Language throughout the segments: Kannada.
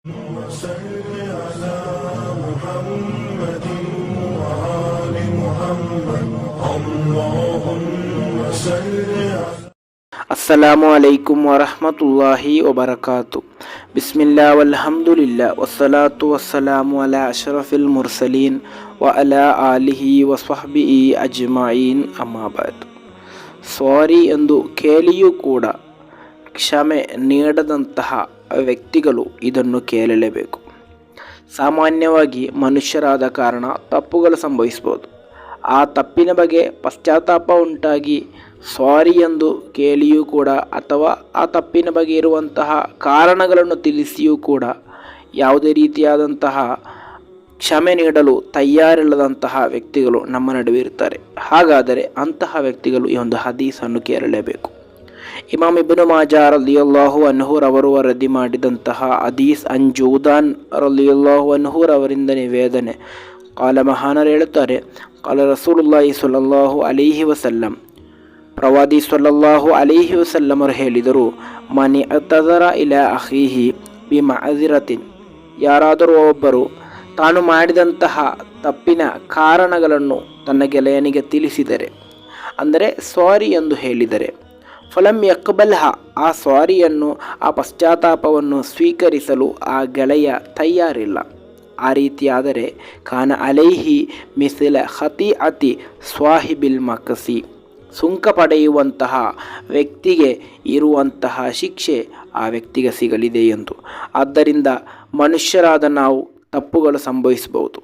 وصل على محمد وآل محمد اللهم صل على ಅಸ್ಸಲಾಮು ಅಲೈಕುಂ ವರಹಮತುಲ್ಲಾಹಿ ವಬರಕಾತು. ಬಿಸ್ಮಿಲ್ಲಾ ವಲ್ಹಮ್ದುಲಿಲ್ಲಾ ವಸ್ಸಲಾತು ವಸ್ಸಲಾಮು ಅಲಾ ಅಶ್ರಫಿಲ್ ಮುರ್ಸಲೀನ್ ವ ಅಲಾ ಆಲಿಹಿ ವಸ್ವಹ್ಬಿಹಿ ಅಜ್ಮഈನ್ ಅಮ್ಮಾ ಬಾದ್. ಸಾರಿ ಎಂದು ಕೇಳಿಯೂ ಕೂಡ ಕ್ಷಮೆ ನೀಡದಂತಹ ವ್ಯಕ್ತಿಗಳು ಇದನ್ನು ಕೇಳಲೇಬೇಕು. ಸಾಮಾನ್ಯವಾಗಿ ಮನುಷ್ಯರಾದ ಕಾರಣ ತಪ್ಪುಗಳು ಸಂಭವಿಸ್ಬೋದು. ಆ ತಪ್ಪಿನ ಬಗ್ಗೆ ಪಶ್ಚಾತ್ತಾಪ ಉಂಟಾಗಿ ಸಾರಿ ಎಂದು ಕೇಳಿಯೂ ಕೂಡ ಅಥವಾ ಆ ತಪ್ಪಿನ ಬಗ್ಗೆ ಇರುವಂತಹ ಕಾರಣಗಳನ್ನು ತಿಳಿಸಿಯೂ ಕೂಡ ಯಾವುದೇ ರೀತಿಯಾದಂತಹ ಕ್ಷಮೆ ನೀಡಲು ತಯಾರಿಲ್ಲದಂತಹ ವ್ಯಕ್ತಿಗಳು ನಮ್ಮ ನಡುವೆ ಇರ್ತಾರೆ. ಹಾಗಾದರೆ ಅಂತಹ ವ್ಯಕ್ತಿಗಳು ಈ ಒಂದು ಹದೀಸನ್ನು ಕೇಳಲೇಬೇಕು. ಇಮಾಮ್ ಇಬ್ನು ಮಾಜಾ ರಲಿಯಲ್ಲಾಹು ಅನ್ಹು ರವರು ವರದಿ ಮಾಡಿದಂತಹ ಹದೀಸ್ ಜೂದಾನ್ ರಲಿಯಲ್ಲಾಹು ಅನ್ಹು ರವರಿಂದ ನಿವೇದನೆ. ಕಾಲ ಮಹಾನರು ಹೇಳುತ್ತಾರೆ, ಕಾಲ ರಸೂಲುಲ್ಲಾಹಿ ಸ್ವಲ್ಲಲ್ಲಾಹು ಅಲೈಹಿ ವಸಲ್ಲಂ, ಪ್ರವಾದಿ ಸ್ವಲ್ಲಲ್ಲಾಹು ಅಲೈಹಿ ವಸಲ್ಲಮರು ಹೇಳಿದರು, ಮನಿ ಅತದರ ಇಲಾ ಅಖೀಹಿ ಬಿ ಮಅಜಿರತಿನ್, ಯಾರಾದರೂ ಒಬ್ಬರು ತಾನು ಮಾಡಿದಂತಹ ತಪ್ಪಿನ ಕಾರಣಗಳನ್ನು ತನ್ನ ಗೆಳೆಯನಿಗೆ ತಿಳಿಸಿದರೆ, ಅಂದರೆ ಸಾರಿ ಎಂದು ಹೇಳಿದರೆ, ಫಲಂ ಯಕ್ಬಲ್ಹ, ಆ ಸಾರಿಯನ್ನು ಆ ಪಶ್ಚಾತ್ತಾಪವನ್ನು ಸ್ವೀಕರಿಸಲು ಆ ಗೆಳೆಯ ತಯಾರಿಲ್ಲ. ಆ ರೀತಿಯಾದರೆ ಕಾನ ಅಲೈಹಿ ಮಿಸಿಲ ಖತೀಅತಿ ಸ್ವಾಹಿಬಿಲ್ ಮಕಸಿ, ಸುಂಕ ಪಡೆಯುವಂತಹ ವ್ಯಕ್ತಿಗೆ ಇರುವಂತಹ ಶಿಕ್ಷೆ ಆ ವ್ಯಕ್ತಿಗೆ ಸಿಗಲಿದೆ ಎಂದು. ಆದ್ದರಿಂದ ಮನುಷ್ಯರಾದ ನಾವು ತಪ್ಪುಗಳು ಸಂಭವಿಸಬಹುದು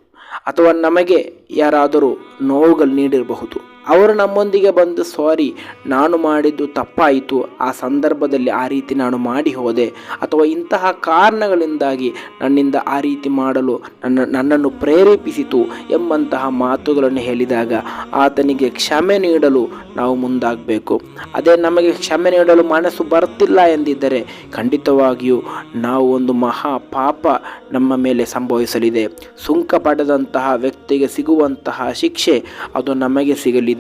ಅಥವಾ ನಮಗೆ ಯಾರಾದರೂ ನೋವುಗಳು ನೀಡಿರಬಹುದು. ಅವರು ನಮ್ಮೊಂದಿಗೆ ಬಂದು ಸಾರಿ, ನಾನು ಮಾಡಿದ್ದು ತಪ್ಪಾಯಿತು, ಆ ಸಂದರ್ಭದಲ್ಲಿ ಆ ರೀತಿ ನಾನು ಮಾಡಿ ಹೋದೆ ಅಥವಾ ಇಂತಹ ಕಾರಣಗಳಿಂದಾಗಿ ನನ್ನಿಂದ ಆ ರೀತಿ ಮಾಡಲು ನನ್ನನ್ನು ಪ್ರೇರೇಪಿಸಿತು ಎಂಬಂತಹ ಮಾತುಗಳನ್ನು ಹೇಳಿದಾಗ ಆತನಿಗೆ ಕ್ಷಮೆ ನೀಡಲು ನಾವು ಮುಂದಾಗಬೇಕು. ಅದೇ ನಮಗೆ ಕ್ಷಮೆ ನೀಡಲು ಮನಸ್ಸು ಬರ್ತಿಲ್ಲ ಎಂದಿದ್ದರೆ ಖಂಡಿತವಾಗಿಯೂ ನಾವು ಒಂದು ಮಹಾ ಪಾಪ ನಮ್ಮ ಮೇಲೆ ಸಂಭವಿಸಲಿದೆ. ಸುಂಕ ಪಡೆದಂತಹ ವ್ಯಕ್ತಿಗೆ ಸಿಗುವಂತಹ ಶಿಕ್ಷೆ ಅದು ನಮಗೆ ಸಿಗಲಿದೆ.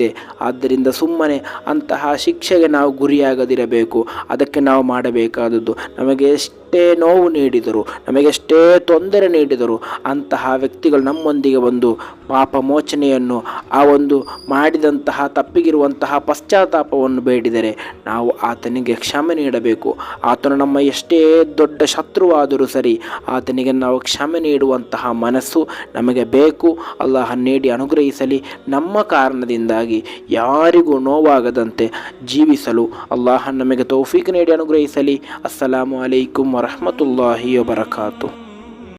ಆದ್ದರಿಂದ ಸುಮ್ಮನೆ ಅಂತಹ ಶಿಕ್ಷೆಗೆ ನಾವು ಗುರಿಯಾಗದಿರಬೇಕು. ಅದಕ್ಕೆ ನಾವು ಮಾಡಬೇಕಾದದ್ದು, ನಮಗೆ ಎಷ್ಟೇ ನೋವು ನೀಡಿದರು, ನಮಗೆಷ್ಟೇ ತೊಂದರೆ ನೀಡಿದರು, ಅಂತಹ ವ್ಯಕ್ತಿಗಳು ನಮ್ಮೊಂದಿಗೆ ಒಂದು ಪಾಪ ಮೋಚನೆಯನ್ನು, ಆ ಒಂದು ಮಾಡಿದಂತಹ ತಪ್ಪಿಗಿರುವಂತಹ ಪಶ್ಚಾತ್ತಾಪವನ್ನು ಬೇಡಿದರೆ ನಾವು ಆತನಿಗೆ ಕ್ಷಮೆ ನೀಡಬೇಕು. ಆತನು ನಮ್ಮ ಎಷ್ಟೇ ದೊಡ್ಡ ಶತ್ರುವಾದರೂ ಸರಿ, ಆತನಿಗೆ ನಾವು ಕ್ಷಮೆ ನೀಡುವಂತಹ ಮನಸ್ಸು ನಮಗೆ ಬೇಕು. ಅಲ್ಲಾಹ ನೀಡಿ ಅನುಗ್ರಹಿಸಲಿ. ನಮ್ಮ ಕಾರಣದಿಂದಾಗಿ ಯಾರಿಗೂ ನೋವಾಗದಂತೆ ಜೀವಿಸಲು ಅಲ್ಲಾಹ ನಮಗೆ ತೌಫೀಕ್ ನೀಡಿ ಅನುಗ್ರಹಿಸಲಿ. ಅಸ್ಸಲಾಮು ಅಲೈಕುಂ ವರಹಮತುಲ್ಲಾಹಿ ವಬರಕಾತು.